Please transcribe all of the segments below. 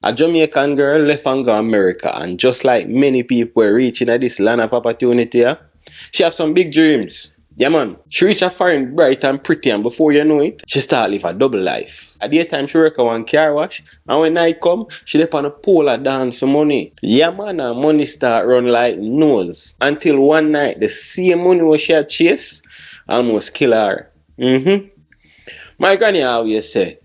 A Jamaican girl left and go America, and just like many people were reaching at this land of opportunity, she have some big dreams. Yeah man, she reach a foreign bright and pretty, and before you know it, she start live a double life. At daytime she work at one car wash, and when night come, she dip on a pole and dance for money. Yeah man, and money start run like nose. Until one night, the same money what she had chase almost kill her. My granny always say,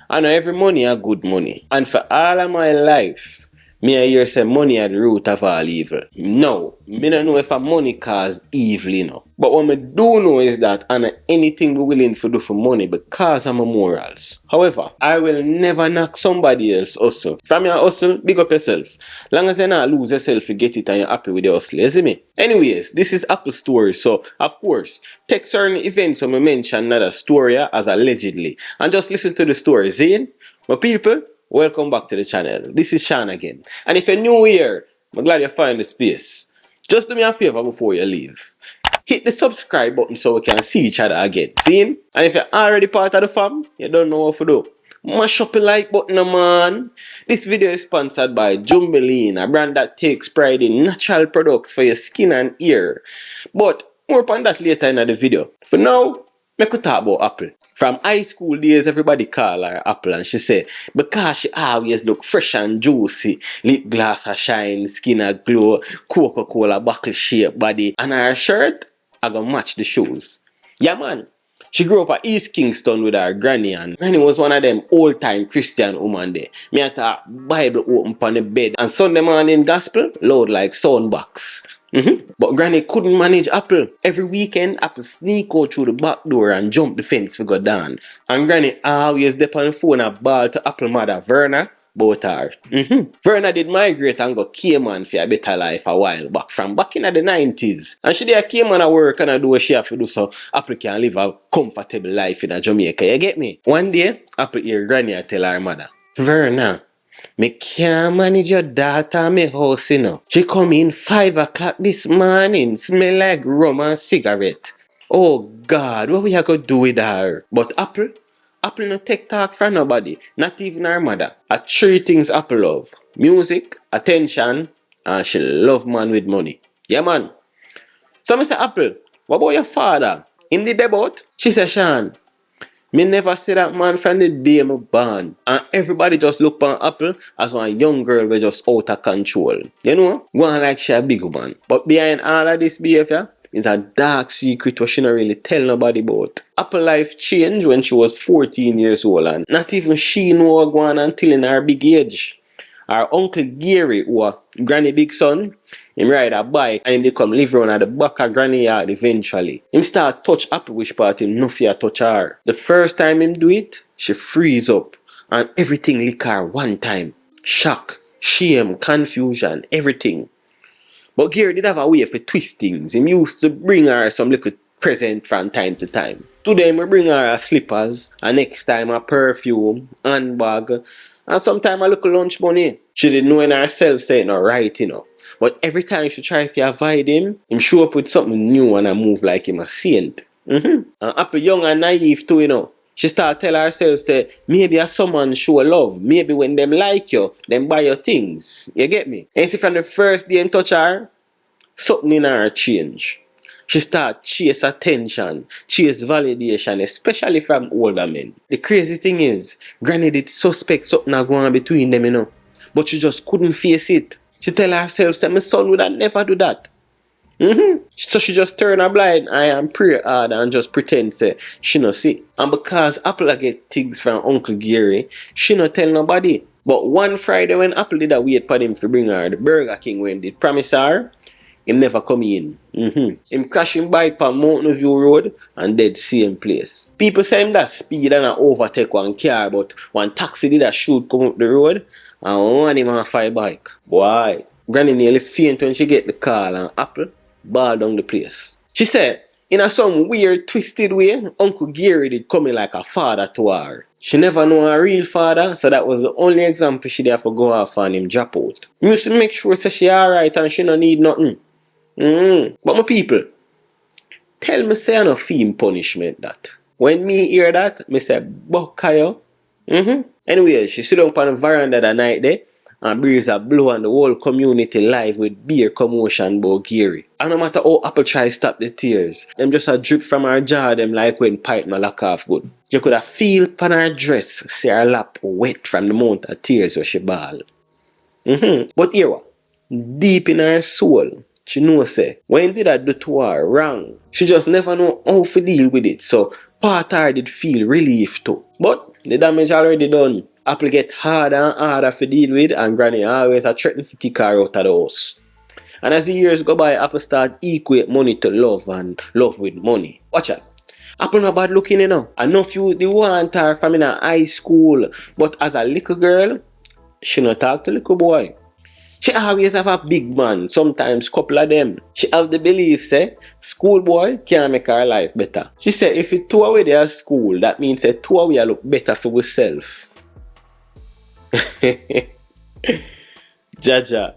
I know every money a good money. And for all of my life, me I hear say money at the root of all evil. No, me don't know if a money cause evil, you know. But what me do know is that I know anything we willing to do for money because of my morals. However, I will never knock somebody else hustle. From your hustle, big up yourself. Long as you not lose yourself, you get it and you're happy with your hustle, you see me? Anyways, this is Apple story, so of course, take certain events when we mention another story as allegedly. And just listen to the story, see? My people, welcome back to the channel. This is Shawn again. And if you're new here, I'm glad you find the space. Just do me a favor before you leave. Hit the subscribe button so we can see each other again. See? And if you're already part of the fam, you don't know what to do. Mash up the like button, man. This video is sponsored by Jingle, a brand that takes pride in natural products for your skin and ear. But more upon that later in the video. For now, make we talk about Apple. From high school days, everybody call her Apple, and she say because she always look fresh and juicy, lip gloss a shine, skin a glow, Coca-Cola buckle shape body, and her shirt I gonna match the shoes. Yeah man, she grew up at East Kingston with her granny, and granny was one of them old time Christian woman there. Me had her Bible open on the bed, and Sunday morning gospel loud like soundbox. But granny couldn't manage Apple. Every weekend, Apple sneak out through the back door and jump the fence to go dance. And granny always dip on the phone and ball to Apple mother Verna about her. Verna did migrate and go Cayman for a better life a while back, from back in the 90s. And she did Cayman at work and do what she have to do so Apple can live a comfortable life in Jamaica. You get me? One day, Apple hear granny tell her mother, Verna, me can't manage your daughter at my house, you know. She come in 5 o'clock this morning, smell like rum and cigarette. Oh God, what we are going to do with her? But Apple no take talk from nobody, not even her mother. 3 things Apple love: music, attention, and she love man with money. Yeah man. So I say, Apple, what about your father? Him did about? She say, Shawn, me never see that man from the day me born. And everybody just look on Apple as one young girl we just out of control. You know? One like she a big woman. But behind all of this behavior is a dark secret what she not really tell nobody about. Apple life changed when she was 14 years old, and not even she know what going on until in her big age. Our uncle Gary, who a granny big son, him ride a bike and he come live around at the back of granny yard eventually. Him start touch Apple which part him no fear touch her. The first time him do it, she freeze up and everything lick her one time. Shock, shame, confusion, everything. But Gary did have a way for twist things. Him used to bring her some little present from time to time. Today we bring her a slippers, and next time a perfume, handbag, and sometimes a little lunch money. She didn't know in herself say it not right, you know. But every time she try to avoid him show up with something new and I move like him a saint. And Apple young and naive too, you know. She start tell herself, say, maybe as someone show love. Maybe when them like you, them buy your things. You get me? And see from the first day in touch her, something in her change. She start chase attention, chase validation, especially from older men. The crazy thing is, granny did suspect something going on between them, you know. But she just couldn't face it. She tell herself that my son would have never do that. So she just turn a blind eye and pray hard and just pretend say she no see. And because Apple get things from Uncle Gary, she no tell nobody. But one Friday when Apple did a wait for him to bring her the Burger King when did promise her, him never come in. Him crashing bike on Mountain View Road and dead same place. People say him that speed and overtake one car, but one taxi did a shoot come up the road and one him on fire bike. Why? Granny nearly faint when she get the call and Apple ball down the place. She said, in a some weird twisted way, Uncle Gary did come in like a father to her. She never know her real father, so that was the only example she did for go off and him drop out. Me used to make sure say she alright and she no need nothing. But my people, tell me say I no feel punishment that. When me hear that, me say, Buckayo. Anyway, she sit down on the veranda that night there, and breeze a blow and the whole community live with beer commotion about Gary. And no matter how Apple try stop the tears, them just a drip from her jaw them like when pipe no lock off good. You could have feel pan her dress, see her lap wet from the amount of tears where she bawl. But here what? Deep in her soul, she knows say, when did I do to her wrong? She just never know how to deal with it, so part of her did feel relief too. But the damage already done. Apple get harder and harder to deal with, and Granny always a threaten to kick her out of the house. And as the years go by, Apple start equate money to love and love with money. Watch out. Apple not bad looking, you know. Enough you the want her from in high school, but as a little girl, she not talk to little boy. She always have a big man, sometimes couple of them. She have the belief, say, schoolboy can make her life better. She said if you two away there at school, that means that two away look better for yourself. Jaja.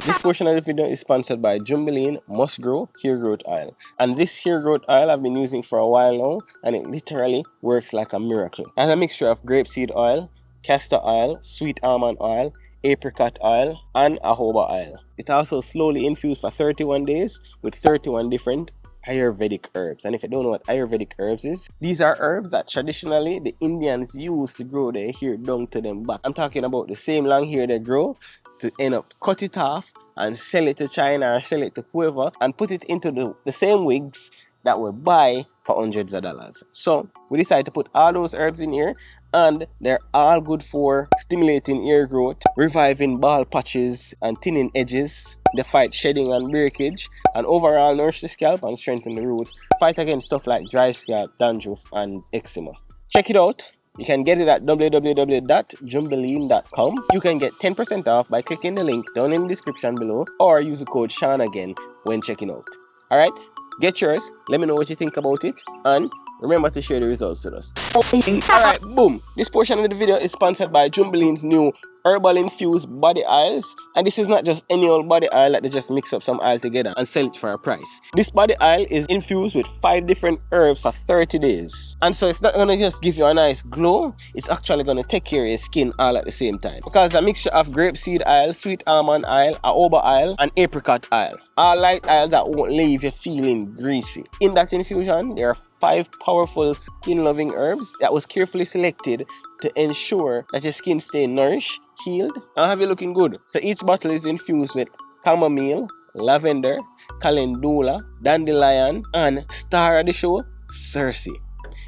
This portion of the video is sponsored by Jamaican Must Grow Hair Growth Oil. And this hair growth oil I've been using for a while now, and it literally works like a miracle. It has a mixture of grapeseed oil, castor oil, sweet almond oil, apricot oil, and jojoba oil. It also slowly infused for 31 days with 31 different Ayurvedic herbs. And if you don't know what Ayurvedic herbs is, these are herbs that traditionally the Indians used to grow their hair down to them back. I'm talking about the same long hair they grow to end up cut it off and sell it to China or sell it to whoever and put it into the same wigs that we buy for hundreds of dollars. So we decided to put all those herbs in here, and they're all good for stimulating hair growth, reviving bald patches and thinning edges. They fight shedding and breakage, and overall nourish the scalp and strengthen the roots. Fight against stuff like dry scalp, dandruff, and eczema. Check it out. You can get it at www.jumbeline.com. You can get 10% off by clicking the link down in the description below, or use the code Shawn again when checking out. Alright, get yours, let me know what you think about it, and remember to share the results with us. Alright, boom. This portion of the video is sponsored by Jambeline's new Herbal Infused body oils. And this is not just any old body oil that they just mix up some oil together and sell it for a price. This body oil is infused with 5 different herbs for 30 days. And so it's not going to just give you a nice glow, it's actually going to take care of your skin all at the same time. Because a mixture of grapeseed oil, sweet almond oil, jojoba oil, and apricot oil. All light oils that won't leave you feeling greasy. In that infusion, there are 5 powerful skin-loving herbs that was carefully selected to ensure that your skin stay nourished, healed, and have you looking good. So each bottle is infused with chamomile, lavender, calendula, dandelion, and star of the show, Circe.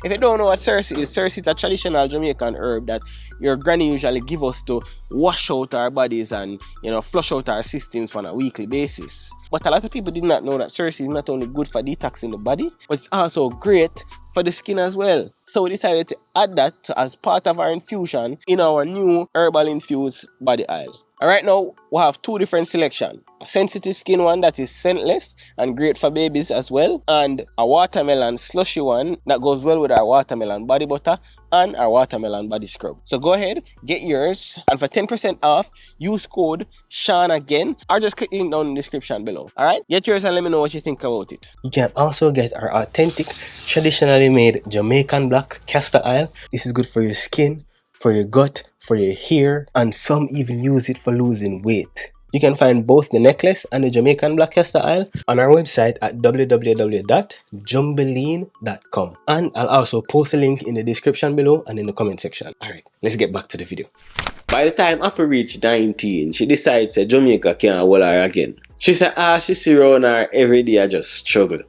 If you don't know what Circe is a traditional Jamaican herb that your granny usually give us to wash out our bodies and, flush out our systems on a weekly basis. But a lot of people did not know that Circe is not only good for detoxing the body, but it's also great for the skin as well. So we decided to add that as part of our infusion in our new Herbal Infused body oil. Alright, now we have 2 different selections. A sensitive skin one that is scentless and great for babies as well, and a watermelon slushy one that goes well with our watermelon body butter and our watermelon body scrub. So go ahead, get yours, and for 10% off, use code Shawn again, or just click link down in the description below. Alright, get yours and let me know what you think about it. You can also get our authentic, traditionally made Jamaican black castor oil. This is good for your skin, for your gut, for your hair, and some even use it for losing weight. You can find both the necklace and the Jamaican black castor oil on our website at www.jumbeline.com, and I'll also post a link in the description below and in the comment section. Alright, let's get back to the video. By the time Apple reached 19, she decides that Jamaica can't hold her again. She said she see around her every day I just struggle.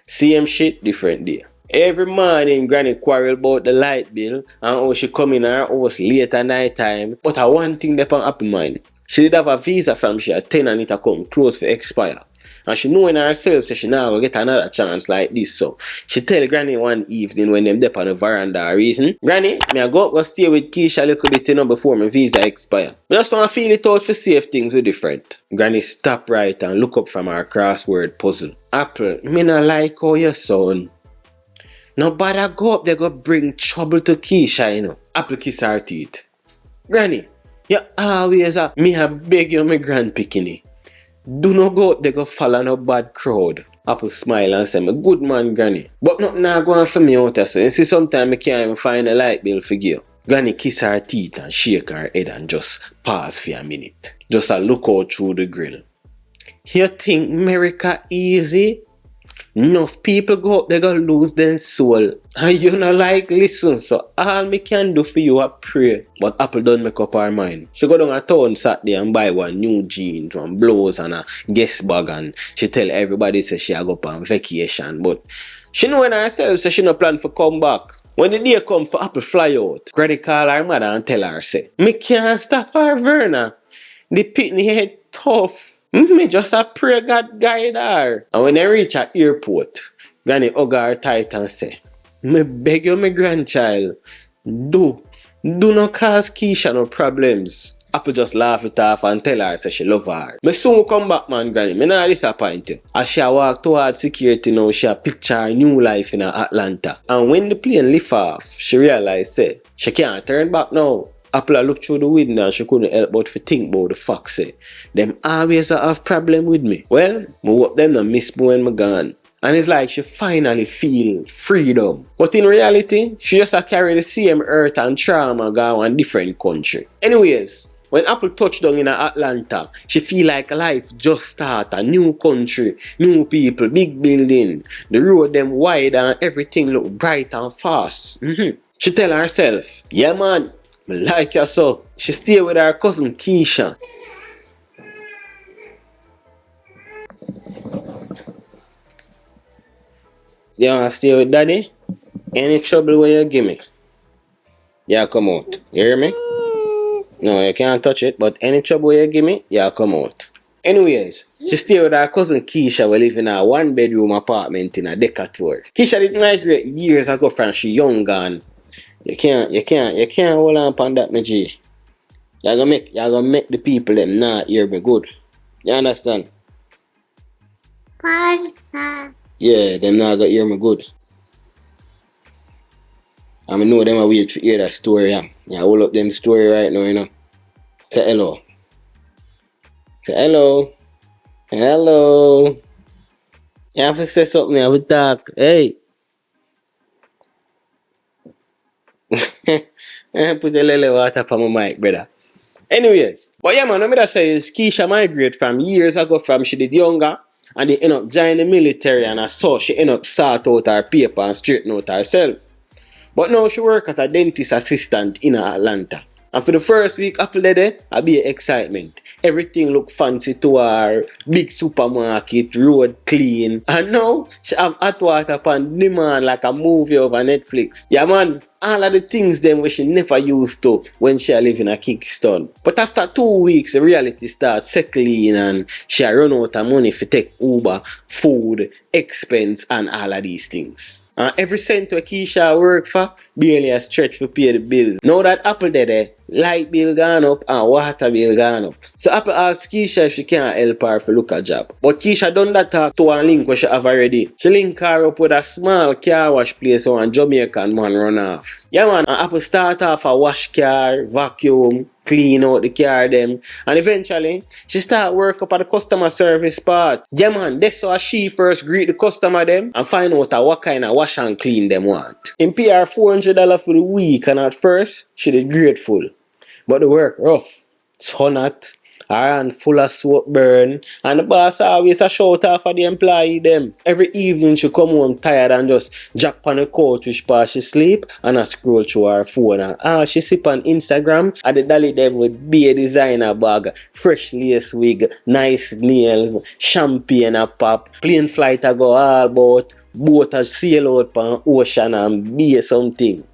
Same shit, different day. Every morning, Granny quarrel about the light bill and how she come in her house late at night time. But one thing that on happen mind. She did have a visa from she at 10 and it come close for expire. And she know in herself so she now will get another chance like this. So she tell Granny one evening when them dep on the veranda reason, Granny, me I go stay with Keisha a little bit before my visa expire. I just want to feel it out for see if things were different. Granny stop right and look up from her crossword puzzle. Apple, me not like how you sound. Nobody go up there go bring trouble to Keisha, Apple kiss her teeth. Granny, you always me I beg you, my grandpickiny. Do not go up there go follow no bad crowd. Apple smile and say, "Me good man, Granny. But nothing now going for me out there, so you see sometimes I can't even find a light bill for you." Granny kiss her teeth and shake her head and just pause for a minute. Just a look out through the grill. You think America easy? Enough people go up, they gonna lose their soul. And you not like listen, so all me can do for you is pray. But Apple don't make up her mind. She go down a town Saturday and buy one new jeans, one blouse and a guest bag, and she tell everybody say she go up on vacation. But she know in herself say she no plan for come back. When the day come for Apple fly out, Granny call her mother and tell her say, me can't stop her, Verna. The pitney head tough. Me just a pray God guide her. And when they reach at airport, Granny hug her tight and say, me beg you, my grandchild, do not cause Keisha no problems. Apple just laugh it off and tell her say she love her. Me soon come back, man, Granny. Me not disappoint you. As she walk toward security now, she picture her new life in Atlanta. And when the plane lift off, she realize say she can't turn back now. Apple looked through the window and she couldn't help but to think about the fact say, them always have problem with me. Well, me hope them not miss me when me gone. And it's like she finally feel freedom. But in reality, she just carry the same hurt and trauma go in a different country. Anyways, when Apple touched down in Atlanta, she feel like life just start. A new country, new people, big building. The road them wide and everything look bright and fast. She tell herself, yeah man, I like you so. She stay with her cousin Keisha. You wanna stay with daddy? Any trouble when you give me? Yeah, come out. You hear me? No, you can't touch it, but any trouble you give me, yeah, come out. Anyways, she stay with her cousin Keisha. We live in a one-bedroom apartment in a Decatur. Keisha did migrate years ago from she young and you can't hold on upon that, my G. You're gonna make the people them not hear me good. You understand? Yeah, them not gonna hear me good. I know them are wait to hear that story. Yeah, hold up them story right now, you know. Say hello. Say hello. Hello. You have to say something, I will talk. Hey. Put a little water on my mic, brother. Anyways, but yeah man, what I say is Keisha migrated from years ago from she did younger and they end up joining the military and I saw she end up sort out her paper and straighten out herself. But now she work as a dentist assistant in Atlanta. And for the first week Apple there, I be excitement. Everything look fancy to her, big supermarket, road clean. And now she have hot water upon demand like a movie over Netflix. Yeah man, all of the things them which she never used to when she live in a Kingston. But after 2 weeks, the reality starts settling and she run out of money for take Uber, food, expense and all of these things. And every cent where Keisha work for, barely a stretch for pay the bills. Now that Apple there, light bill gone up and water bill gone up. So Apple asked Keisha if she can help her for look a job. But Keisha done that talk to a link where she have already. She link her up with a small car wash place where a Jamaican man run off. Yeah man, and Apple start off a wash car, vacuum, clean out the car them. And eventually, she start work up at the customer service part. Yeah man, that's how she first greet the customer them and find out what kind of wash and clean them want. In pay her $400 for the week and at first, she did grateful. But the work rough, sun hot, her hand full of smoke burn, and the boss always a shout off for the employee them. Every evening she come home tired and just drop on the couch which part she sleep and I scroll through her phone and she sip on Instagram and the dolly them with be a designer bag, fresh lace wig, nice nails, champagne a pop, plane flight a go all about, boat a sail out on ocean and be something.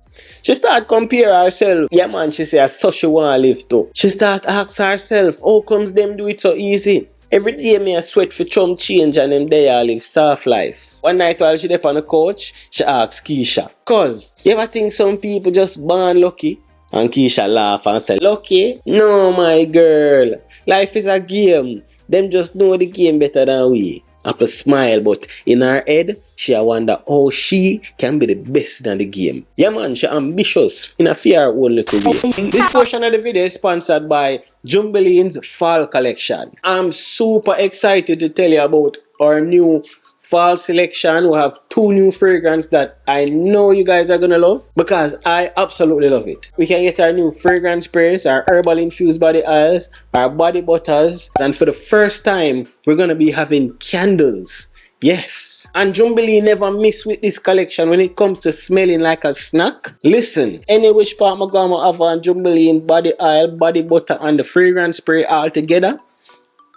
She start compare herself. Yeah man, she say so she wanna live too. She start ask herself, how comes them do it so easy? Every day me a sweat for chum change and them there live soft life. One night while she dey on the couch, she ask Keisha, cuz, you ever think some people just born lucky? And Keisha laugh and say, lucky? No my girl, life is a game. Them just know the game better than we. Apple smile, but in her head, she wonder how she can be the best in the game. Yeah man, she ambitious in a fear own little way. This portion of the video is sponsored by Jumbeline's Fall Collection. I'm super excited to tell you about our new fall selection. We have 2 new fragrances that I know you guys are gonna love because I absolutely love it. We can get our new fragrance sprays, our herbal infused body oils, our body butters, and for the first time, we're gonna be having candles. Yes, and Jubilee never miss with this collection when it comes to smelling like a snack. Listen, any which part I'm gonna have on Jubilee body oil, body butter, and the fragrance spray all together.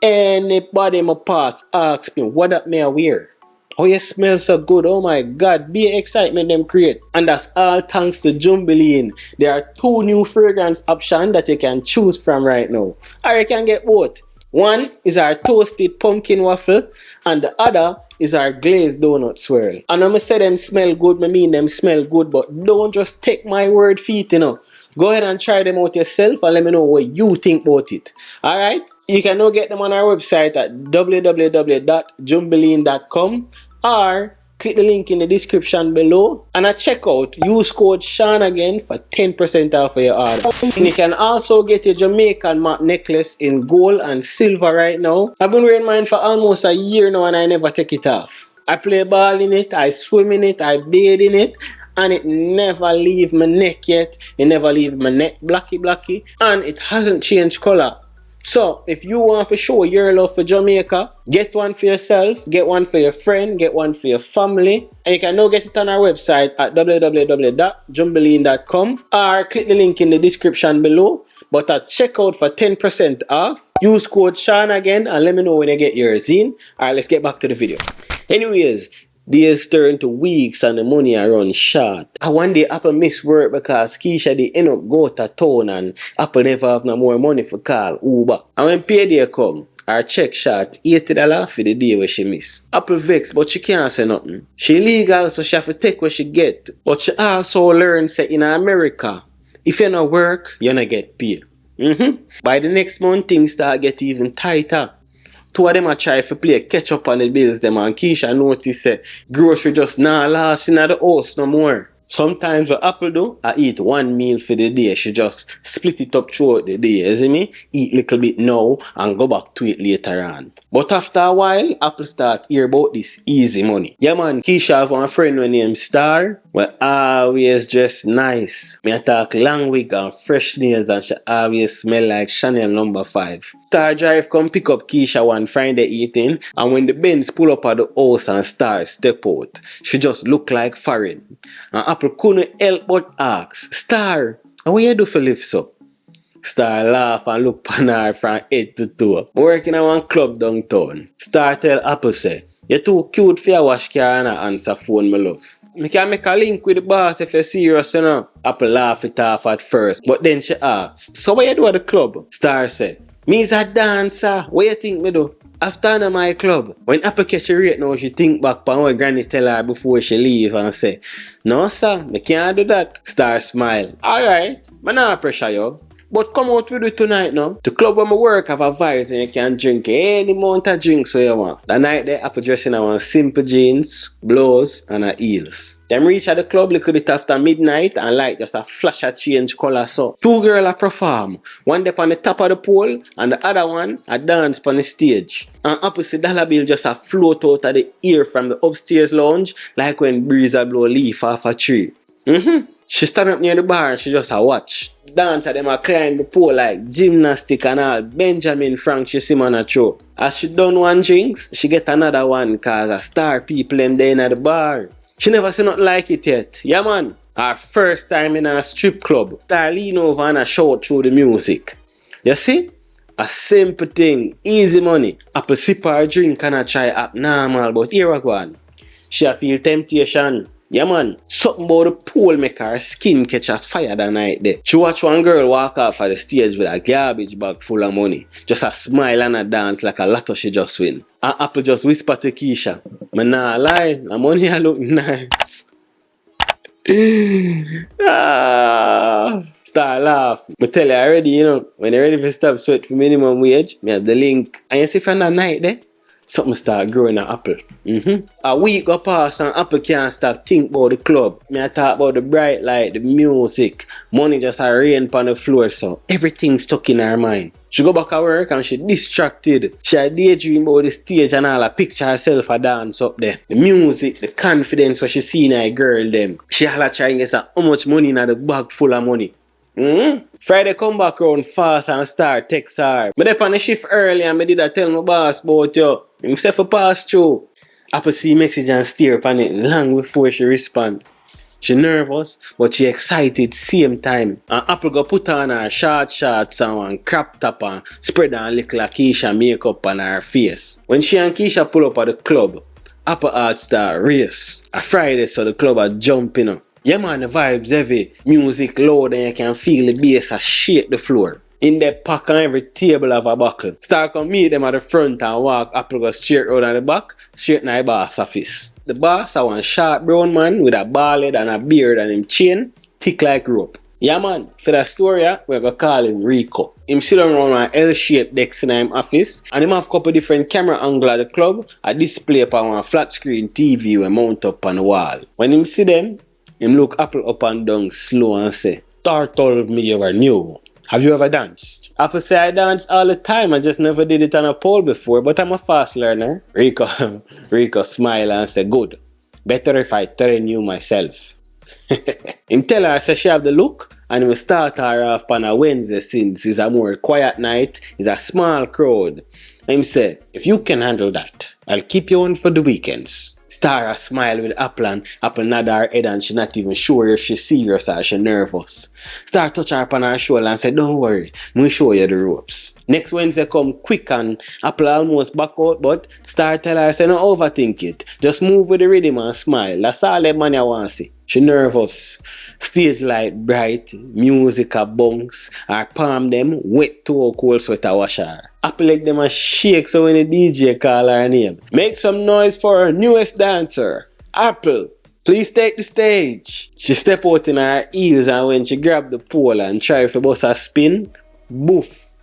Anybody my pass ask me what that may I wear. Oh, you smell so good. Oh my God, be excitement them create. And that's all thanks to Jubilee. There are 2 new fragrance options that you can choose from right now. Or you can get both. One is our toasted pumpkin waffle and the other is our glazed donut swirl. And when I say them smell good, I mean them smell good, but don't just take my word for it, you know. Go ahead and try them out yourself and let me know what you think about it. Alright? You can now get them on our website at www.jubilee.com or click the link in the description below. And at checkout, use code Shawn again for 10% off of your order. And you can also get your Jamaican matte necklace in gold and silver right now. I've been wearing mine for almost a year now and I never take it off. I play ball in it, I swim in it, I bathe in it. And it never leave my neck yet. It never leave my neck blocky. And it hasn't changed color. So, if you want to show your love for Jamaica, get one for yourself, get one for your friend, get one for your family. And you can now get it on our website at www.jubilee.com or click the link in the description below. But at checkout for 10% off, use code Shawn again and let me know when you get yours in. Alright, let's get back to the video. Anyways, days turn to weeks and the money are run short. And one day Apple miss work because Keisha they end up go to town and Apple never have no more money for call Uber. And when payday come, her check short $80 for the day where she miss. Apple vex but she can't say nothing. She legal so she have to take what she get. But she also learn say in America, if you no work, you no get paid. By the next month things start get even tighter. 2 of them a try to play catch up on the bills them and Keisha notice say grocery just not last in the house no more. Sometimes what Apple do, I eat 1 meal for the day. She just split it up throughout the day, you see me? Eat little bit now and go back to it later on. But after a while, Apple start hear about this easy money. Yeah man, Keisha have one friend named Star. Well, always dress nice. Me talk long wig and fresh nails and she always smell like Chanel No. 5. Star drive come pick up Keisha one Friday evening and when the Benz pull up at the house and Star step out, she just look like foreign. And Apple couldn't help but ask, Star, what you do for live so? Star laugh and look pan her from head to toe. Working at one club downtown. Star tell Apple say, you're too cute for your wash car and answer phone, my love. Me can make a link with the boss if you're serious, you know. Apple laugh it off at first, but then she asks, so what you do at the club? Star said, me is a dancer. What you think me do? After my club. When Apple catch her rate now, she think back on what Granny tell her before she leave and say, no sir, me can't do that. Star smile. Alright, man not pressure you. But come out with it tonight now. The club where I work have a vice and you can drink any amount of drinks so you want. The night there, Apple dressing in one simple jeans, blouse and a heels. Them reach at the club little bit after midnight and like just a flash of change color so. 2 girls a perform. One up on the top of the pole and the other one a dance on the stage. And Apple see dollar bill just a float out of the air from the upstairs lounge like when breeze a blow leaf off a tree. She stand up near the bar and she just a watch. Dancer them a climb the pole like gymnastic and all. Benjamin Frank she see man a throw. As she done one drinks, she get another one cause a star people them there in the bar. She never see nothing like it yet. Yeah man, her first time in a strip club. Star lean over and a shout through the music. You see? A simple thing, easy money. Apple sip her drink and a try act normal but here we go on. She a feel temptation. Yeah man, something about the pole make her skin catch a fire that night there. She watch one girl walk off of the stage with a garbage bag full of money. Just a smile and a dance like a lotto she just win. And Apple just whisper to Keisha, "Me nah lie, the money a look nice." Star laugh. But tell you already, you know, when you're ready to stop sweat for minimum wage, me have the link. And you see from that night there, something start growing at Apple. A week go past and Apple can't stop think about the club. Me I talk about the bright light, the music, money just a rain on the floor so everything stuck in her mind. She go back at work and she distracted. She had daydream about the stage and all, a picture herself a dance up there. The music, the confidence what she see in her girl them. She all try and get how much money in the bag full of money. Friday come back round fast and start text her. But up on the shift early and I did a tell my boss about you. Himself a pass through. Apple see message and stare upon it long before she respond. She nervous, but she excited same time. And Apple go put on her shorts and one crop top and spread on little Keisha makeup on her face. When she and Keisha pull up at the club, Apple heart start race. A Friday so the club are jumping. Yeah man, the vibes heavy, music loud and you can feel the bass a shake the floor. In the pack on every table have a buckle. Start come meet them at the front and walk Apple go straight round at the back, straight in the boss office. The boss a one short brown man with a bald head and a beard and him chain thick like rope. Yeah man, for that story we're gonna call him Rico. Him sit down around an L-shaped desk in his office and him have a couple different camera angles at the club, a display upon one flat screen TV we mount up on the wall. When him see them, him look Apple up and down slow and say, Star told me you were new. Have you ever danced? Apple say I dance all the time. I just never did it on a pole before, but I'm a fast learner. Rico smile and say, good. Better if I train you myself. Him tell her say she have the look and we start her off on a Wednesday since it's a more quiet night, it's a small crowd. Him say, if you can handle that, I'll keep you on for the weekends. Star smile with Apple and Apple nod her head and she not even sure if she's serious or she nervous. Star touch her upon her shoulder and say, don't worry, we'll show you the ropes. Next Wednesday come quick and Apple almost back out, but Star tell her, say, don't overthink it. Just move with the rhythm and smile. That's all that man you want to see. She nervous. Stage light bright, music a bounce, her palm them wet to a cold sweater wash her. Apple leg them a shake so when the DJ call her name. Make some noise for her newest dancer. Apple, please take the stage. She step out in her heels and when she grab the pole and try to bust a spin, boof,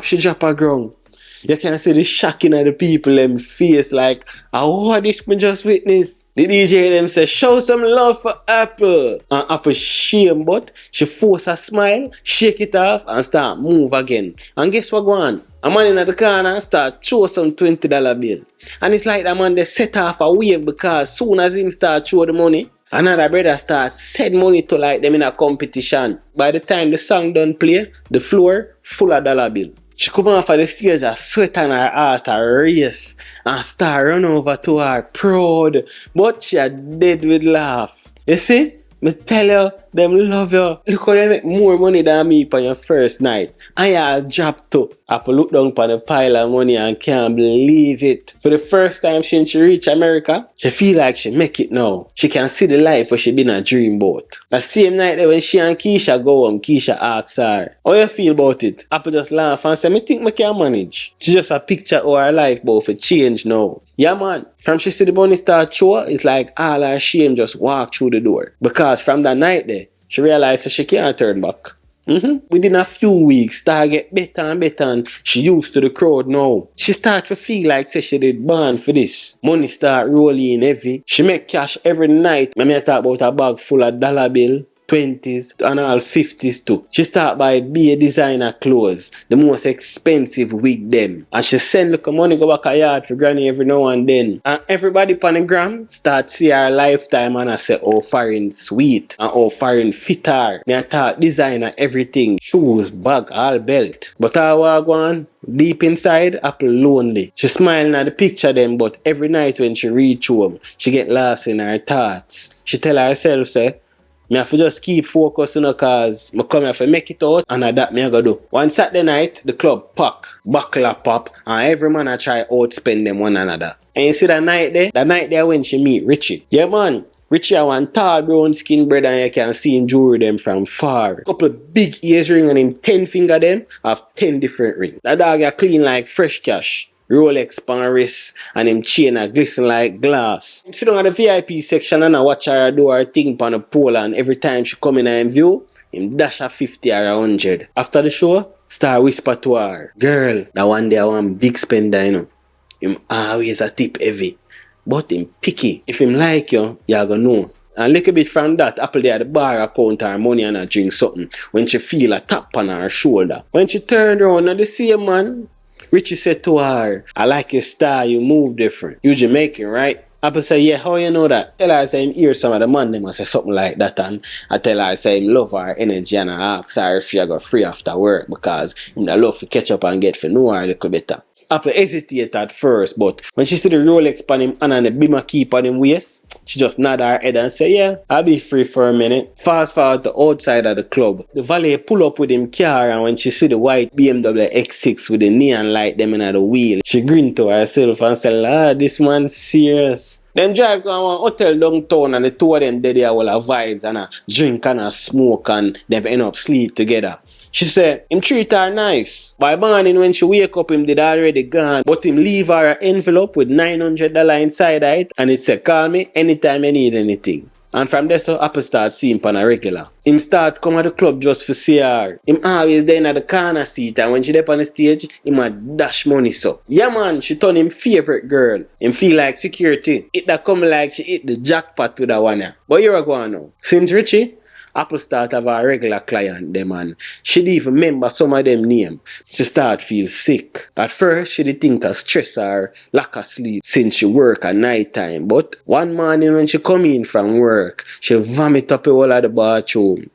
she drop her ground. You can see the shocking of the people them face like, oh, what this me just witness. The DJ them say, show some love for Apple. And Apple shame but she force a smile, shake it off and start move again. And guess what go on? A man in the corner start throw some $20 bill. And it's like the man they set off a wave because soon as him start throw the money, another brother start send money to like them in a competition. By the time the song done play, the floor full of dollar bill. She come off of the stage and sweat on her heart a race and start run over to her proud. But she a dead with laugh. You see? Me tell you, them love you. Look how you make more money than me on your first night. And y'all drop too. Apple look down on a pile of money and can't believe it. For the first time since she reach America, she feel like she make it now. She can see the life where she been a dream about. The same night there when she and Keisha go home, Keisha asks her, how you feel about it? Apple just laugh and say, me think me can manage. She just a picture of her life but for change now. Yeah man, from she see the money start show, it's like all her shame just walk through the door. Because from that night there, she realized that she can't turn back. Within a few weeks, start get better and better and she used to the crowd now. She start to feel like say she did born for this. Money start rolling in heavy. She make cash every night. I talk about a bag full of dollar bill, 20s and all 50s too. She start by be a designer clothes, the most expensive wig them. And she send look money go back a yard for granny every now and then. And everybody on the gram start see her lifetime and I say, oh foreign sweet and oh foreign fit her. Me I talk designer everything, shoes, bag, all belt. But I walk on deep inside, Apple lonely. She smiling at the picture them, but every night when she reach home, she get lost in her thoughts. She tell herself say, me have to just keep focusing cause I come here to make it out and that me I go do. One Saturday night, the club pack, buckle pop and every man I try outspend them one another. And you see that night there when she meet Richie. Yeah man, Richie have one tall brown skin brother and you can see him jewelry them from far. Couple of big ears ring and him 10 finger them have 10 different rings. That dog are clean like fresh cash. Rolex on her wrist and him chain a glisten like glass. Him sit down at the VIP section and I watch her do her thing on the pole and every time she come in him view, him dash a 50 or 100. After the show, Star whisper to her, girl, that one day I want big spender, you know. Him always a tip heavy, but him picky. If him like you, you gonna know. And a little bit from that, Apple there at the bar account her money and a drink something when she feel a tap on her shoulder. When she turned around and the same man, Richie said to her, I like your style, you move different. You Jamaican, right? Apple say, yeah, how you know that? Tell her I say him hear some of the man them say something like that, and I tell her I say him love her energy and I ask her if she go free after work because him da love to catch up and get to know her a little better. Apple hesitate at first, but when she see the Rolex on him and the beamer keep on him waist, she just nod her head and say, yeah, I'll be free for a minute. Fast forward to outside of the club. The valet pull up with him car, and when she see the white BMW X6 with the neon light them in the wheel, she grin to herself and say, this man's serious. Them drive to one hotel downtown and the two of them there all have vibes and a drink and a smoke and them end up sleep together. She said, him treat her nice. By morning when she wake up, him did already gone. But him leave her an envelope with $900 inside it and it said, call me anytime you need anything. And from there, so Apple start seeing him on a regular. Him start come at the club just for see her. Him always there in the corner seat, and when she there on the stage, him a dash money so. Yeah man, she turn him favorite girl. Him feel like security. It that come like she hit the jackpot with that one ya. But you're going now. Since Richie, Apple start have a regular client them and she didn't even remember some of them name. She start feel sick. At first she did think of stress or lack of sleep since she work at night time. But one morning when she come in from work, she vomit up all of the bathroom.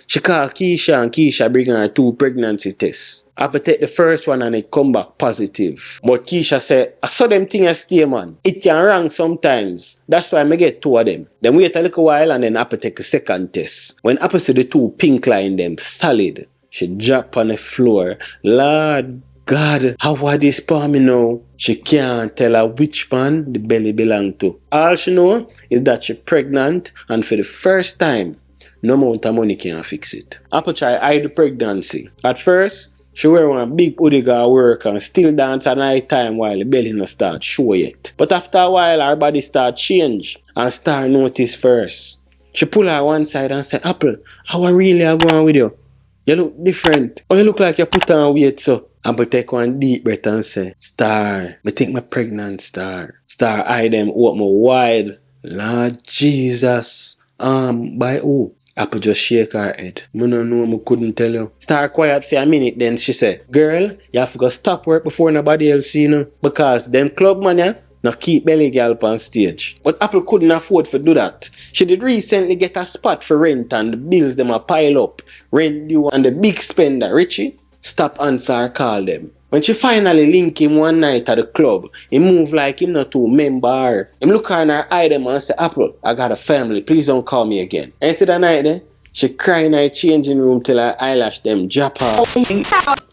She called Keisha and Keisha bring her 2 pregnancy tests. Apple take the first one and it come back positive. But Keisha said, I saw them things stay man. It can wrong sometimes. That's why I get 2 of them. Then wait a little while and then Apple take the second test. When Apple see the 2 pink line them solid, she drop on the floor. Lord God, how are this for me now? She can't tell her which man the belly belong to. All she know is that she pregnant and for the first time, no amount of money can fix it. Apple try hide the pregnancy. At first, she wear one big hoodie go work and still dance at night time while the belly no start show yet. But after a while, her body start change and start notice first. She pull her one side and say, Apple, how I really are going with you? You look different. Or you look like you put on weight so. Apple take one deep breath and say, Star, me think me pregnant, Star. Star eye them open wide. Lord Jesus. By who? Apple just shake her head. Me no know, me couldn't tell you. Star quiet for a minute, then she said, girl, you have to go stop work before nobody else see you. Because them club man ya, no keep belly girl on stage. But Apple couldn't afford to do that. She did recently get a spot for rent and the bills them a pile up. Rent due and the big spender, Richie, stop answer her call them. When she finally link him one night at the club, he move like him not to remember her. Him look her in her eye them and say, Apple, I got a family, please don't call me again. And instead of night there, she cry in her changing room till her eyelash them drop her.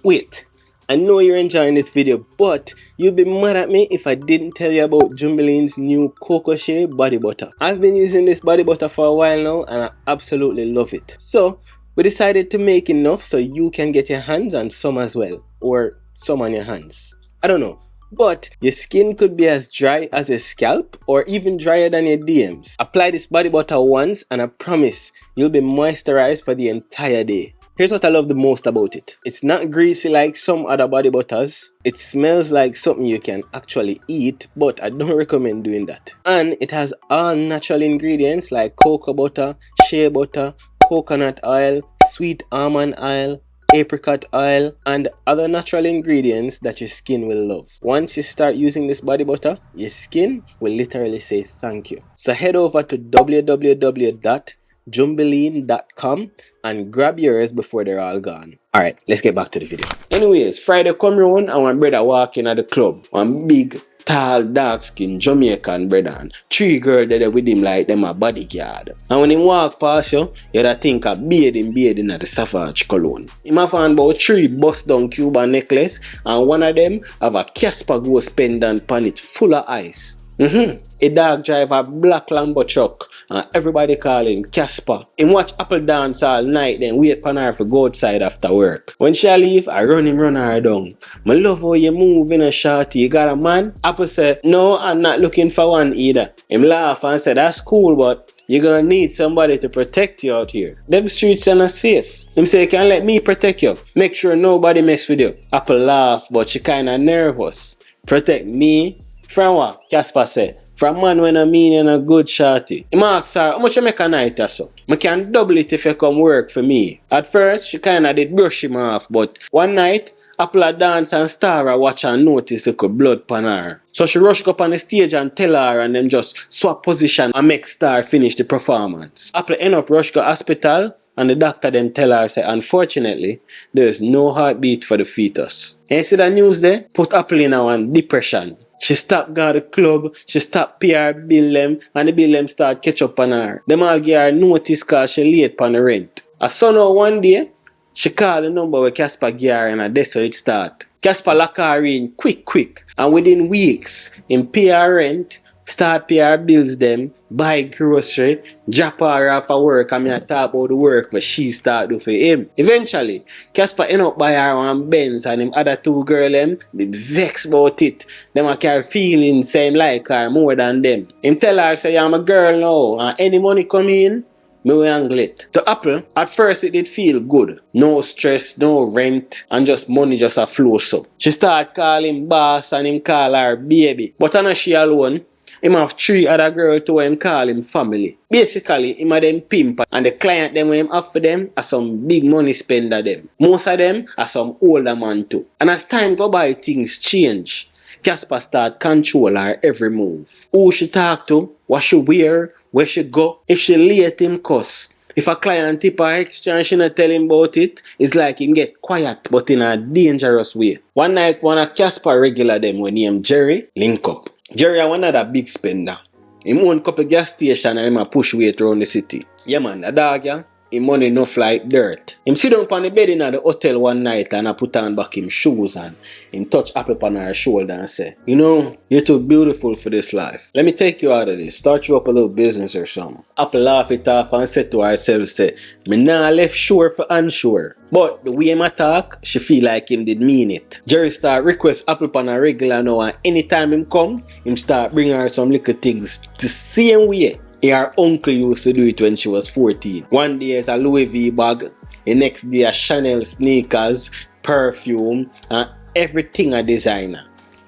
Wait, I know you're enjoying this video, but you'll be mad at me if I didn't tell you about Jumblean's new Coco-Shea body butter. I've been using this body butter for a while now and I absolutely love it. So, we decided to make enough so you can get your hands on some as well. Or some on your hands. I don't know. But your skin could be as dry as your scalp or even drier than your DMs. Apply this body butter once and I promise you'll be moisturized for the entire day. Here's what I love the most about it. It's not greasy like some other body butters. It smells like something you can actually eat, but I don't recommend doing that. And it has all natural ingredients like cocoa butter, shea butter, coconut oil, sweet almond oil, apricot oil, and other natural ingredients that your skin will love. Once you start using this body butter, your skin will literally say thank you. So head over to www.jumblean.com and grab yours before they're all gone. Alright, let's get back to the video. Anyways, Friday come round and one brother walk in at the club. One big, tall, dark-skinned Jamaican brother and 3 girls there with him like them a bodyguard. And when he walk past you, you'd think of bathing at the Savage cologne. Him have found about 3 bust down Cuban necklace and one of them have a Castor ghost pendant on it full of ice. A dog drive a black Lambo truck and everybody call him Castor. Him watch Apple dance all night then wait for her for go outside after work. When she leave, I run her down. I love how you move in a shorty. You got a man? Apple said, no, I'm not looking for one either. Him laugh and said, that's cool, but you're gonna need somebody to protect you out here. Them streets are not safe. Him say, can let me protect you. Make sure nobody mess with you. Apple laugh, but she kinda nervous. Protect me? From what? Castor said, From man when I mean and a good shorty. He asked her, how much you make a night or so? I can double it if you come work for me. At first, she kinda did brush him off, but one night, Apple dance and Star watch and notice little blood pan her. So she rushed up on the stage and tell her and them just swap position and make Star finish the performance. Apple end up rush to hospital and the doctor them tell her say unfortunately there's no heartbeat for the fetus. And you see the news there? Put Apple in a depression. She stopped going to the club, she stopped pay her bill them, and the bill them start catch up on her. Them all give her notice cause she late on the rent. A son now one day, she called the number where Castor gave her and that's how it start. Castor lock her in quick, and within weeks, him pay her rent, start pay her bills them, buy grocery, drop her off at work, and me talk about the work where she start do for him. Eventually, Castor end up buy her one Benz and him other two girl them, they vex about it. Them a carry feelings same like her more than them. Him tell her say I'm a girl now and any money come in, me will angle it. To Apple, at first it did feel good. No stress, no rent, and just money just a flow so. She start calling boss and him call her baby. But not she alone. Him have 3 other girls to him call him family. Basically, him a them pimp and the client them when him offer them are some big money spender them. Most of them are some older man too. And as time go by, things change. Castor start control her every move. Who she talk to, what she wear, where she go. If she late him cuss. If a client tip her extra and she not tell him about it, it's like him get quiet but in a dangerous way. One night one of Castor regular them when named Jerry link up. Jerry is one of the big spender. He own couple gas station and him a push weight around the city. Yeah man, the dog yeah, him money enough like dirt. Him sit down on the bed in the hotel one night and I put on back him shoes and him touch Apple on her shoulder and say, you know, you're too beautiful for this life. Let me take you out of this. Start you up a little business or something. Apple laugh it off and said to herself, say, me nah left sure for unsure. But the way him talk, she feel like him did mean it. Jerry start request Apple on a regular now and anytime him come, him start bring her some little things the same way her uncle used to do it when she was 14. One day it's a Louis V bag, the next day a Chanel sneakers, perfume, and everything a designer.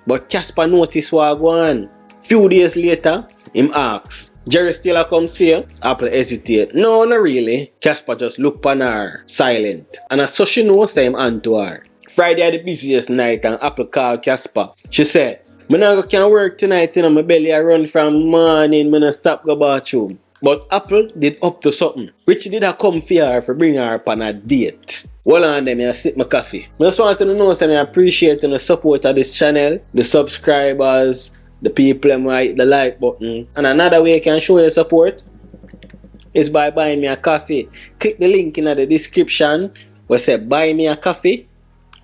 But Castor noticed what go on. Few days later, him asks, Jerry still a come see you? Apple hesitate. No, not really. Castor just look on her, silent. And as so she knows, say him on to her. Friday the busiest night and Apple called Castor. She said, I not can work tonight, you know, my belly I run from morning, I not stop go bathroom. But Apple did up to something. Richie did a come for her for bring her up on a date. Well on them, I sip my coffee. I just want to know that I appreciate the support of this channel, the subscribers, the people who hit the like button. And another way you can show your support is by buying me a coffee. Click the link in the description where say buy me a coffee.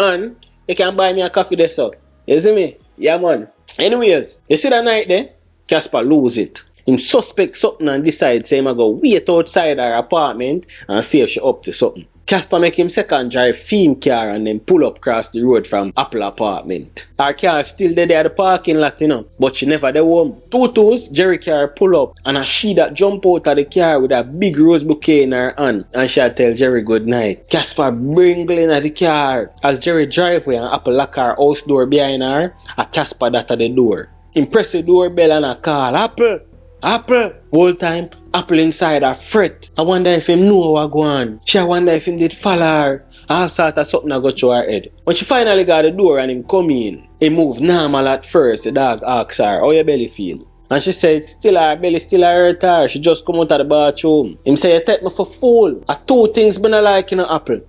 And you can buy me a coffee there so. You see me? Yeah man. Anyways, you see that night there? Castor lose it. Him suspect something and decide say him a go wait outside her apartment and see if she up to something. Castor make him second drive theme car and then pull up across the road from Apple apartment. Her car still there at the parking lot, you know, but she never there home. Tutus, Jerry car pull up and a she that jump out of the car with a big rose bouquet in her hand and she'll tell Jerry good night. Castor bringling at the car as Jerry drive away and Apple lock her house door behind her and Castor that at the door. Him press the doorbell and a call, Apple! Apple! Whole time, Apple inside her fret. I wonder if him know what go on. She wonder if him did follow her. All sort of something go through her head. When she finally got the door and him come in, he moved normal at first. The dog asks her, how your belly feel? And she said, still her belly still hurt her. She just come out of the bathroom. Him say, you take me for fool. I 2 things me not like in an Apple.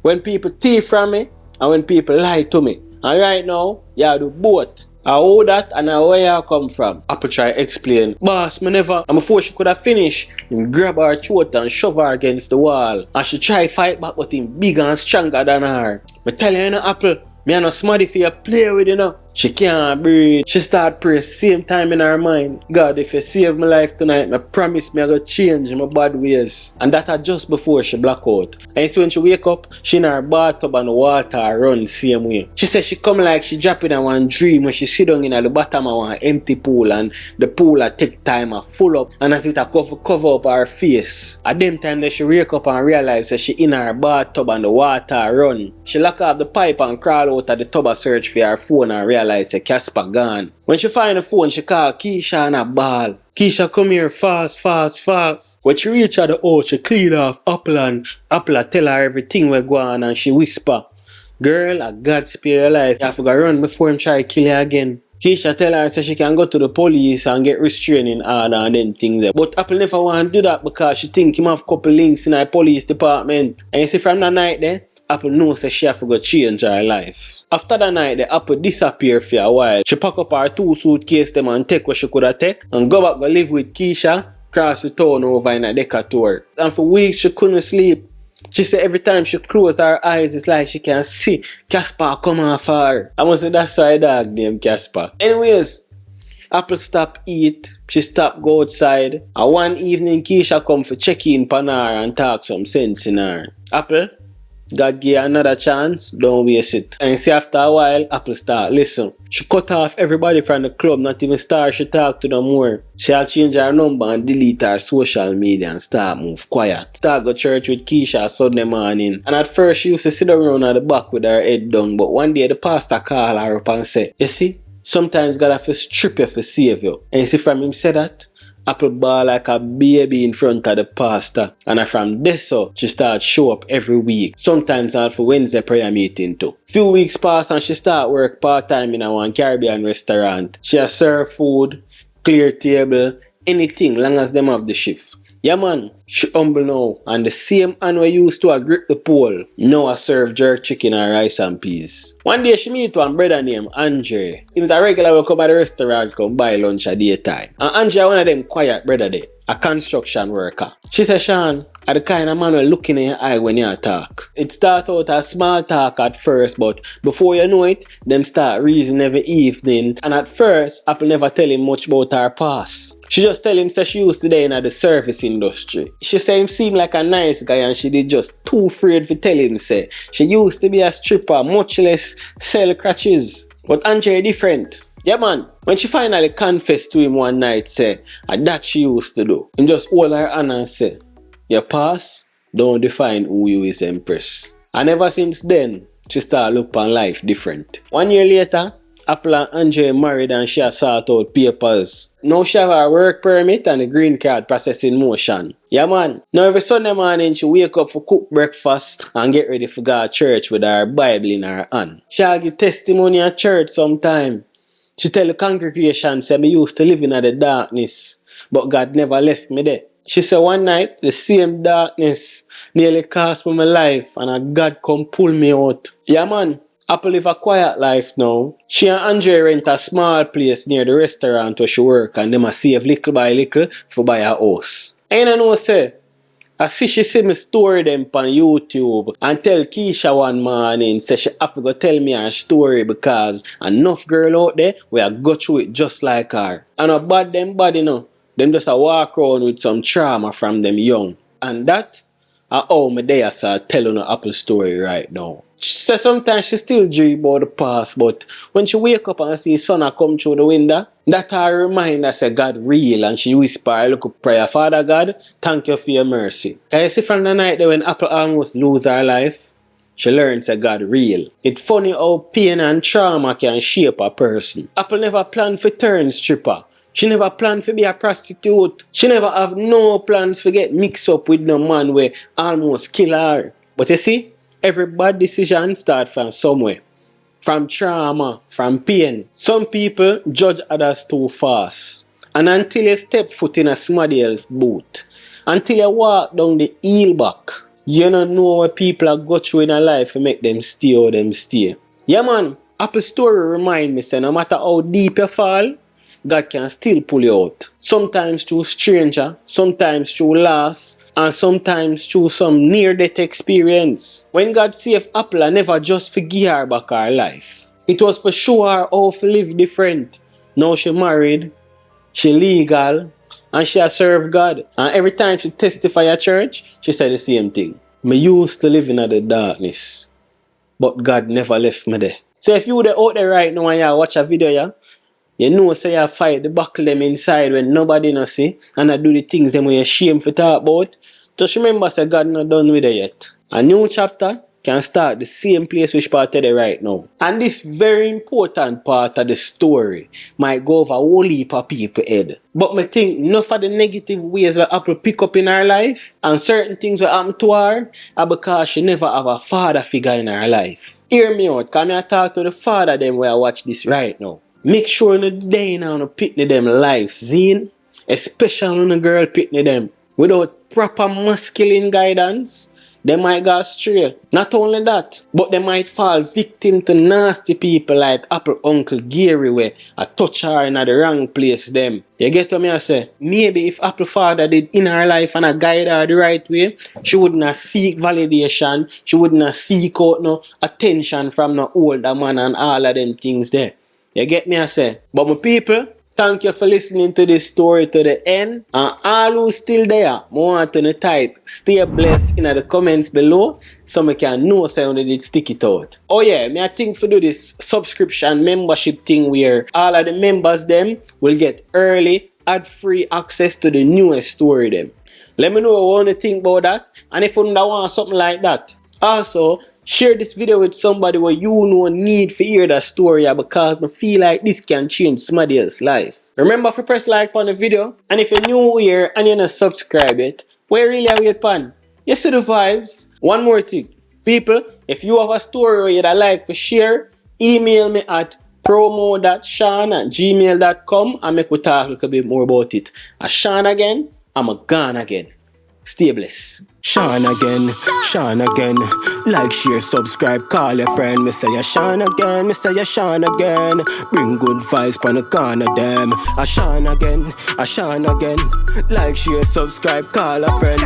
When people thief from me and when people lie to me. And right now, you do both. I owe that and I where you come from. Apple try explain. Boss, me never. And before she could have finished, him grab her throat and shove her against the wall. And she try fight back but him bigger and stronger than her. Me tell you, you know, Apple, me a no smarty for you play with, you know. She can't breathe. She start pray same time in her mind. God, if you save my life tonight, I promise me I go change my bad ways. And that just before she black out. And so when she wake up, she in her bathtub and the water run same way. She says she come like she drop in one dream when she sit down in the bottom of one empty pool and the pool a take time a full up and as it a cover up her face. At them time that she wake up and realize that she in her bathtub and the water run. She lock off the pipe and crawl out of the tub and search for her phone and realize realize that Casper gone. When she find the phone, she call Keisha and a ball. Keisha, come here fast, fast, fast. When she reach at the house, she clean off Apple and Apple tell her everything we go on and she whisper, girl, a God spare your life. You have to go run before him try to kill you again. Keisha tell her so she can go to the police and get restraining order and them things there. But Apple never want to do that because she think him have couple links in the police department. And you see from that night there, Apple knows that she have to go change her life. After that night, the Apple disappear for a while. She pack up her 2 suitcases them and take what she could have take and go back go live with Keisha, cross the town over in a Decatur. And for weeks she couldn't sleep. She said every time she close her eyes, it's like she can see Casper come off her. I must say that's why dog named Casper. Anyways, Apple stop eat, she stop go outside. And one evening, Keisha come for check in upon her and talk some sense in her. Apple, God give her another chance, don't waste it. And see after a while, Apple start listen. She cut off everybody from the club, not even start she talk to them more. She'll change her number and delete her social media and start move quiet. Start go church with Keisha Sunday morning. And at first she used to sit around at the back with her head down, but one day the pastor call her up and say, you see, sometimes God have to strip you for save you. And you see from him say that, Apple ball like a baby in front of the pastor. And from this so, she start show up every week. Sometimes on for Wednesday prayer meeting too. Few weeks pass and she start work part-time in a one Caribbean restaurant. She has serve food, clear table, anything long as them have the shift. Yeah man, she humble now. And the same hand we used to grip the pole, now I serve jerk chicken and rice and peas. One day she meet one brother named Andre. He was a regular who come at the restaurant come buy lunch at daytime. And Andre one of them quiet brother there, a construction worker. She said, Shawn, are the kind of man who looking in your eye when you talk. It start out as small talk at first, but before you know it, them start reason every evening. And at first, Apple never tell him much about her past. She just tell him that she used to be in the service industry. She say him seem like a nice guy and she did just too afraid to tell him say she used to be a stripper, much less sell crutches. But Andre different. Yeah man, when she finally confessed to him one night say that she used to do, him just hold her hand and say, your past don't define who you is, Empress. And ever since then, she started look on life different. 1 year later, Apple and Andre married and she has sort out papers. Now she have her work permit and the green card process in motion. Yeah man, now every Sunday morning she wake up for cook breakfast and get ready for go to church with her Bible in her hand. She'll give testimony at church sometime. She tell the congregation say me used to live in the darkness, but God never left me there. She said one night the same darkness nearly cost me my life and God come pull me out. Yeah man, Apple live a quiet life now. She and Andre rent a small place near the restaurant where she work and them a save little by little for buy a house. And you know say, I see she see me story them on YouTube and tell Keisha one morning say she have to go tell me her story because enough girl out there will go through it just like her. And a bad them body no. Them just a walk around with some trauma from them young. And that how me there start telling her Apple story right now. She said sometimes she still dream about the past, but when she wake up and see sun come through the window, that her reminder say God real and she whisper a little prayer, Father God, thank you for your mercy. Can you see from the night that when Apple almost lose her life, she learns that God real. It's funny how pain and trauma can shape a person. Apple never planned for turn stripper. She never planned to be a prostitute. She never have no plans to get mixed up with no man where almost kill her. But you see, every bad decision starts from somewhere. From trauma, from pain. Some people judge others too fast. And until you step foot in a somebody else's boot, until you walk down the heel back, you don't know what people are go through in their life to make them stay or them stay. Yeah man, Apple story remind me say no matter how deep you fall, God can still pull you out. Sometimes through stranger, sometimes through loss, and sometimes through some near-death experience. When God saved Apple, I never just forgive her back her life. It was for show her how to live different. Now she married, she legal, and she has served God. And every time she testify at church, she said the same thing. Me used to live in the darkness, but God never left me there. So if you out there right now and you watch a video, yeah, you know say you fight the battle them inside when nobody no see and I do the things them when you're ashamed for talk about. Just remember say God not done with it yet. A new chapter can start the same place which part of it right now. And this very important part of the story might go over a whole heap of people head. But me think enough of the negative ways that Apple pick up in her life and certain things that happen to her are because she never have a father figure in her life. Hear me out, cause I talk to the father them where I watch this right now. Make sure no day now no pitney them life, zine. Especially when a girl pitney them. Without proper masculine guidance, they might go astray. Not only that, but they might fall victim to nasty people like Apple Uncle Gary where I touch her in the wrong place them. You get what I say? Maybe if Apple father did in her life and I guide her the right way, she wouldn't have seek validation, she wouldn't have seek out no attention from no older man and all of them things there. You get me I say? But my people, thank you for listening to this story to the end. And all who still there, I want to type stay blessed in the comments below so I can know so I did stick it out. Oh yeah, I think for do this subscription membership thing where all of the members them will get early ad-free access to the newest story them. Let me know what you think about that and if you want something like that. Also, share this video with somebody where you know need to hear that story because I feel like this can change somebody else's life. Remember to press like on the video and if you're new here and you're not subscribed yet, where really are you pan? You see the vibes? One more thing. People, if you have a story you'd like to share, email me at promo.shawn@gmail.com and make we talk a little bit more about it. As Shawn again, I'm a gone again. Stay blessed. Shawn again, Shawn again. Like, share, subscribe, call your friend. Me say ya Shawn again, me say ya Shawn again. Bring good vibes pon the corner them. A Shawn again, a Shawn again. Like, share, subscribe, call a friend.